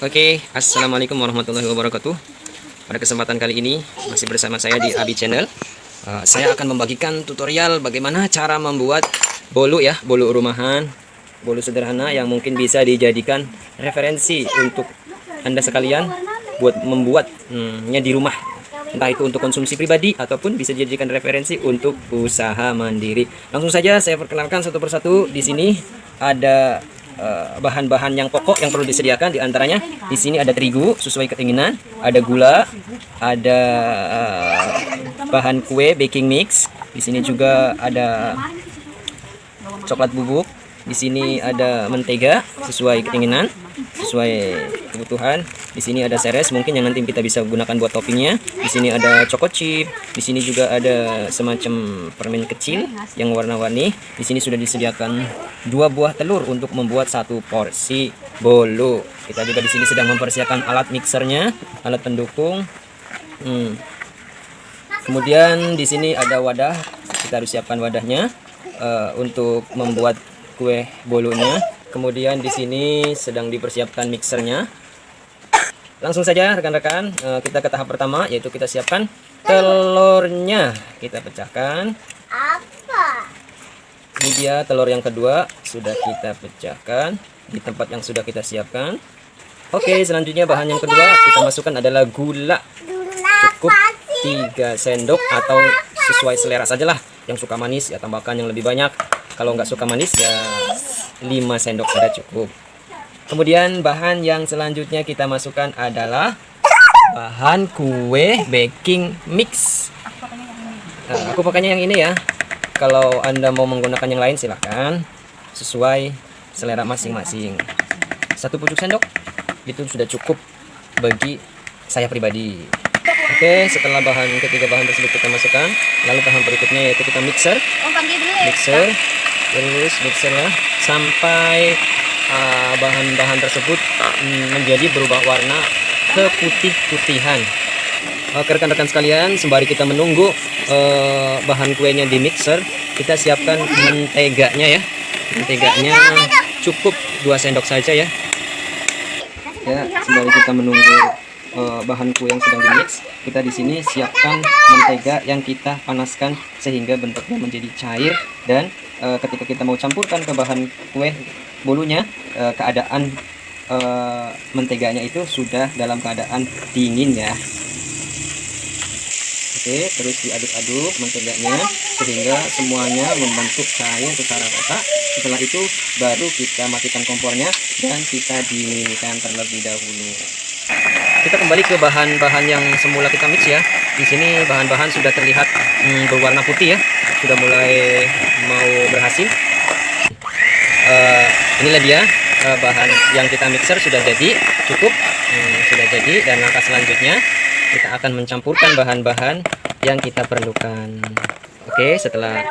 Oke, assalamualaikum warahmatullahi wabarakatuh. Pada kesempatan kali ini masih bersama saya di Abi Channel. Saya akan membagikan tutorial bagaimana cara membuat bolu ya, bolu rumahan, bolu sederhana yang mungkin bisa dijadikan referensi untuk Anda sekalian buat membuatnya di rumah. Entah itu untuk konsumsi pribadi ataupun bisa dijadikan referensi untuk usaha mandiri. Langsung saja saya perkenalkan satu persatu. Di sini ada bahan-bahan yang pokok yang perlu disediakan, diantaranya di sini ada terigu sesuai keinginan, ada gula, ada bahan kue baking mix, di sini juga ada coklat bubuk, di sini ada mentega sesuai keinginan, sesuai kebutuhan. Di sini ada seres mungkin yang nanti kita bisa gunakan buat toppingnya. Di sini ada choco chip. Di sini juga ada semacam permen kecil yang warna-warni. Di sini sudah disediakan 2 buah telur untuk membuat 1 porsi bolu. Kita juga di sini sedang mempersiapkan alat mixernya, alat pendukung. Kemudian di sini ada wadah. Kita harus siapkan wadahnya untuk membuat kue bolunya. Kemudian di sini sedang dipersiapkan mixernya. Langsung saja rekan-rekan, kita ke tahap pertama, yaitu kita siapkan telurnya. Kita pecahkan. Ini dia telur yang kedua, sudah kita pecahkan di tempat yang sudah kita siapkan. Oke, selanjutnya bahan yang kedua kita masukkan adalah gula. Cukup 3 sendok atau sesuai selera sajalah. Yang suka manis ya tambahkan yang lebih banyak. Kalau nggak suka manis ya 5 sendok sudah cukup. Kemudian bahan yang selanjutnya kita masukkan adalah bahan kue baking mix. Aku pakainya yang ini ya. Kalau Anda mau menggunakan yang lain silahkan, sesuai selera masing-masing. 1 pucuk sendok itu sudah cukup bagi saya pribadi. Oke, setelah ketiga bahan tersebut kita masukkan, lalu tahap berikutnya yaitu kita mixer. Terus mixer ya sampai bahan-bahan tersebut menjadi berubah warna ke putih-putihan. Rekan-rekan sekalian, sembari kita menunggu bahan kuenya di mixer, kita siapkan menteganya ya. Menteganya cukup 2 sendok saja ya. Ya, sembari kita menunggu bahan kue yang sedang di-mix, kita di sini siapkan mentega yang kita panaskan sehingga bentuknya menjadi cair, dan ketika kita mau campurkan ke bahan kue bolunya, keadaan menteganya itu sudah dalam keadaan dingin ya. Oke, terus diaduk-aduk menteganya sehingga semuanya membentuk cair secara rata. Setelah itu baru kita matikan kompornya dan kita dinginkan terlebih dahulu. Kita kembali ke bahan-bahan yang semula kita mix ya. Di sini bahan-bahan sudah terlihat berwarna putih ya, sudah mulai mau berhasil. Inilah dia bahan yang kita mixer sudah jadi, cukup sudah jadi, dan langkah selanjutnya kita akan mencampurkan bahan-bahan yang kita perlukan. Oke, setelah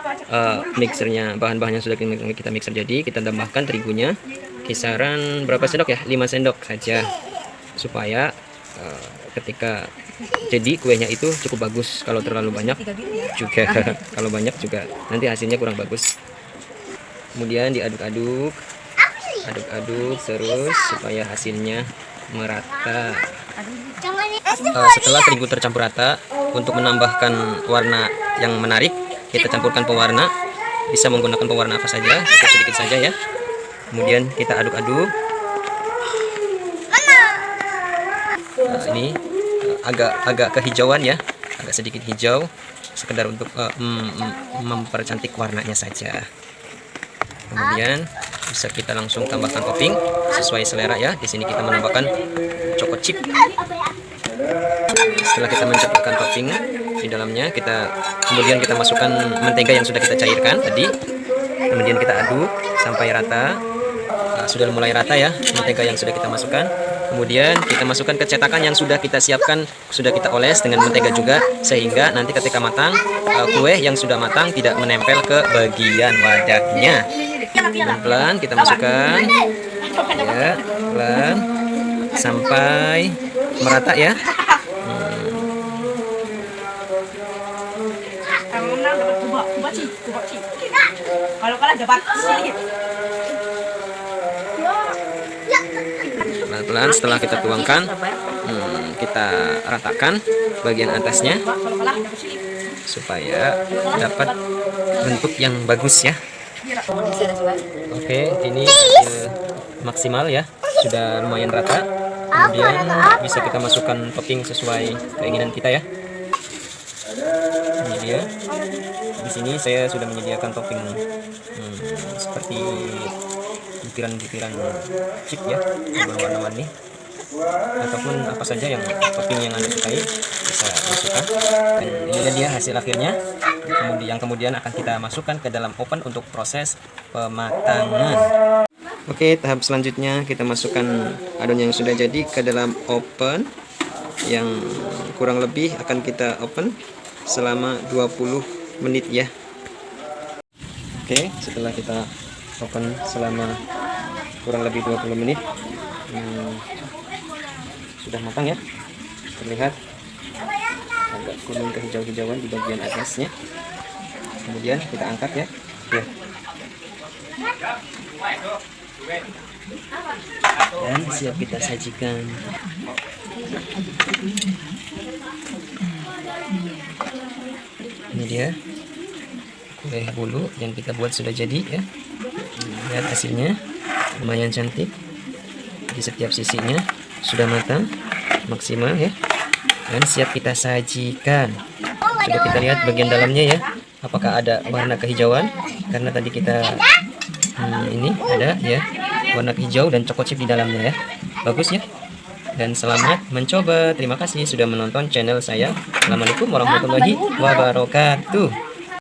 mixernya, bahan-bahan yang sudah kita mixer jadi, kita tambahkan terigunya kisaran berapa sendok ya? 5 sendok saja, supaya ketika jadi kuenya itu cukup bagus. Kalau terlalu banyak juga kalau banyak juga nanti hasilnya kurang bagus. Kemudian diaduk-aduk terus supaya hasilnya merata. Setelah terigu tercampur rata, untuk menambahkan warna yang menarik, kita campurkan pewarna. Bisa menggunakan pewarna apa saja, cukup sedikit saja ya. Kemudian kita aduk-aduk. Ini agak kehijauan ya, agak sedikit hijau, sekedar untuk mempercantik warnanya saja. Kemudian bisa kita langsung tambahkan topping sesuai selera ya. Di sini kita menambahkan choco chip. Setelah kita mencampurkan topping di dalamnya, kemudian kita masukkan mentega yang sudah kita cairkan tadi. Kemudian kita aduk sampai rata. Sudah mulai rata ya mentega yang sudah kita masukkan. Kemudian kita masukkan ke cetakan yang sudah kita siapkan, sudah kita oles dengan mentega juga, sehingga nanti ketika matang, kue yang sudah matang tidak menempel ke bagian wadahnya. Pelan-pelan kita masukkan ya, pelan sampai merata ya. pelan-pelan. Setelah kita tuangkan, kita ratakan bagian atasnya supaya dapat bentuk yang bagus ya. Oke, ini hasil maksimal ya, sudah lumayan rata. Kemudian bisa kita masukkan topping sesuai keinginan kita ya. Ini dia. Di sini saya sudah menyediakan topping seperti butiran-butiran chip ya, berwarna-warni, ataupun apa saja yang topping yang Anda sukai bisa masukkan. Dan ini dia hasil akhirnya, kemudian akan kita masukkan ke dalam oven untuk proses pematangan. Oke, tahap selanjutnya kita masukkan adonan yang sudah jadi ke dalam oven yang kurang lebih akan kita oven selama 20 menit ya. Oke, setelah kita oven selama kurang lebih 20 menit, sudah matang ya. Terlihat agak kuning kehijau-hijauan di bagian atasnya. Kemudian kita angkat ya. Dan siap kita sajikan. Ini dia kue bolu yang kita buat sudah jadi ya. Lihat hasilnya, lumayan cantik. Di setiap sisinya sudah matang maksimal ya, dan siap kita sajikan. Coba kita lihat bagian dalamnya ya, apakah ada warna kehijauan, karena tadi kita ini ada ya warna hijau dan coklat chip di dalamnya ya. Bagus ya. Dan selamat mencoba. Terima kasih sudah menonton channel saya. Assalamualaikum warahmatullahi wabarakatuh.